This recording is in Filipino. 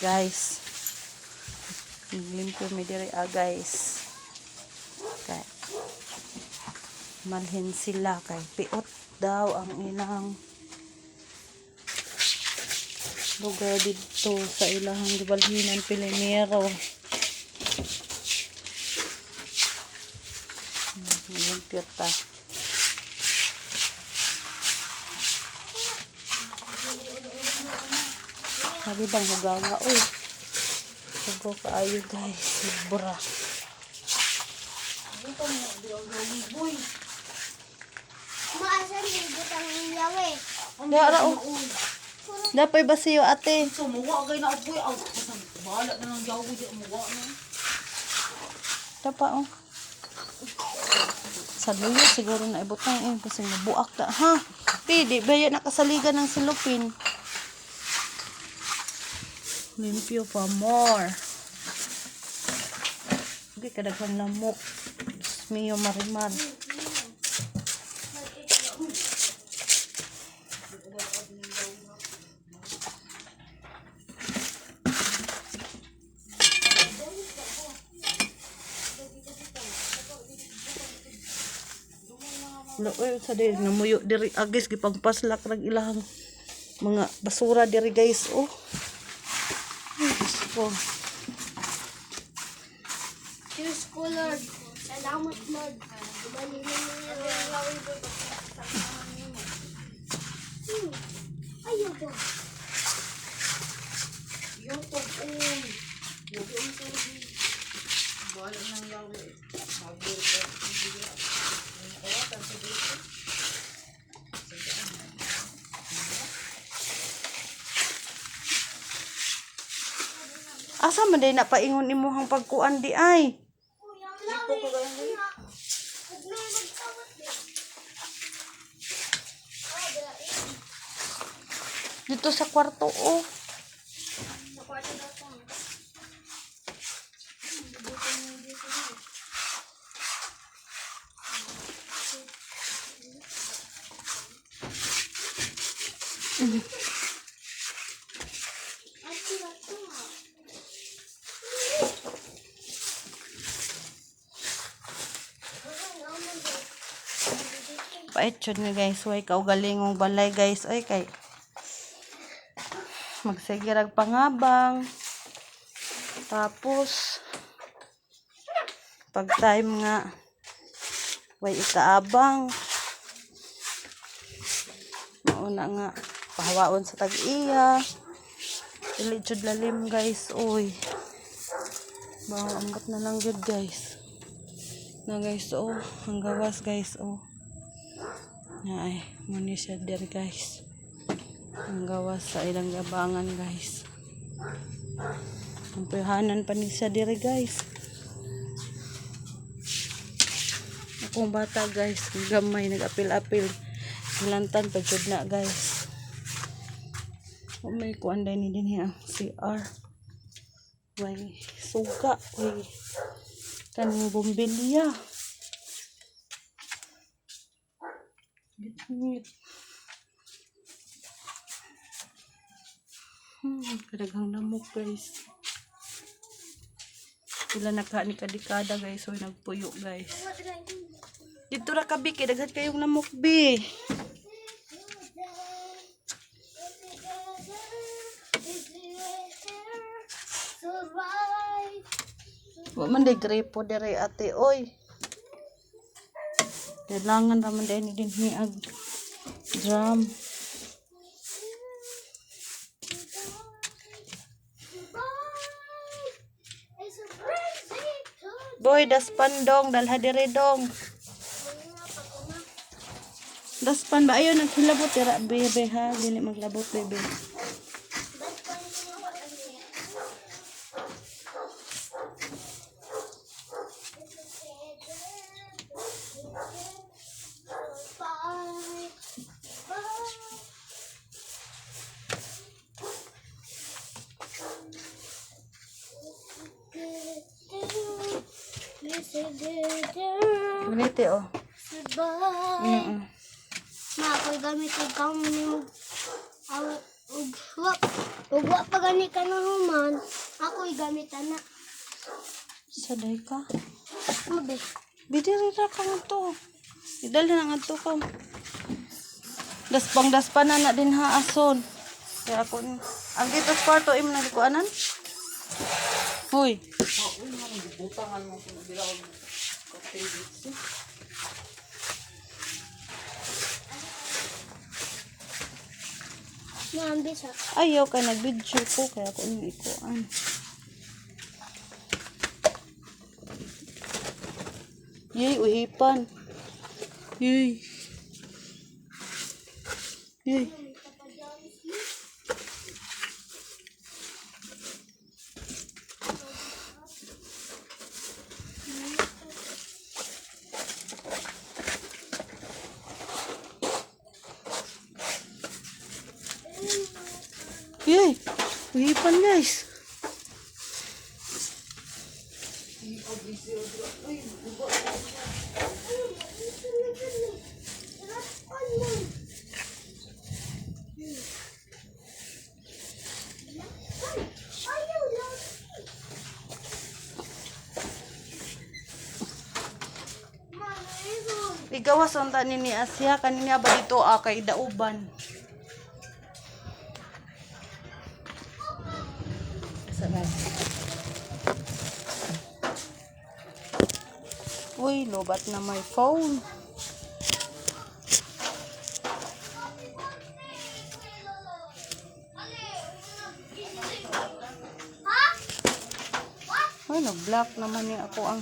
guys. Limpyo mi diri guys. Kay malhin sila kay piot daw ang ilang lugar dito sa ilahang gibalhinan Pilimero. Limpyo ta. Sabi bang hugawa uy. Hugo kaayo guys. Libra. Maasan din butang yawe. Dara oh. Dapay ba siyo ate? Sumuwa kay na apoy. Bahala na ng yawo di umuwa na. Dapa oh. Sa luyo siguro na ibutang kasi mabuak ta ha. Di ba yun nakasaligan ng silupin? Limpyo pa more. Okay, kadaghang lamok. Miyo marimar. Loy sa diri namuyo diri agis gipagpaslak rag ilahang mga basura diri guys oh. Oh. Cheers ko Lord. Salamat Lord. Gubalin mo yung yawe boy. Ayaw ko. YouTube uy. Yung turbi. Bahala ng yawo. Bago ko. Asa man day napaingon imuhang pagkuan di ay? Dito sa kwarto oh. Paitchod nga guys, way kaugalingong balay guys, ay kay magsagirag pangabang. Tapos pag time nga way ikaabang. Mauna nga pahawaon sa tag-iya. Ilitsod lalim guys, oy. Bawa ambot na lang yun guys. Na guys, oh, ang gawas guys, oh. Ay, muna siya der guys. Ang gawas sa ilang gabangan guys. Ang pihanan pa ni siya der guys. Akong bata guys, gamay nag-apil-apil. Nilantan pa jud na guys. O may kuan day ni din ang CR. Way suga, way kanang bombilya. Kadaghang lamok guys. Sila naka ni kadikada guys, so nagpuyo guys. Dito ra ka bi, daghan kayong lamok bi. Wa man day grepo dere ate oy. Kailangan naman din ni ag drum. Boy, daspan dong, dalha dire dong. Daspan ba ayo naghilabot tira bebe ha, dili maglabot bebe. Maniti oh. Bye. Ma, ako'y gamit yung kamo ni mo. Ug wa pa gani ka na human, ako'y gamitan na. Saday ka. Mabe. Bidiri ra ka nga to. Idali na nga to ka. Daspang na din ha ason. Kaya ako ni. Ang dito sa kwarto im na likuanan. Hoy. Ako nga butangan mo kung dilaw cocktail dito. Naambis ha. Ayaw ka nag-video ko kaya ako ni ikuan. Yay, uhipan. Yay. Yay. Yay. Uhipan guys. Igawas unta ni Asya kanina ba dito kay dauban. Sabay. Uy, lobat na my phone. Ay, nag-block naman niya ako ang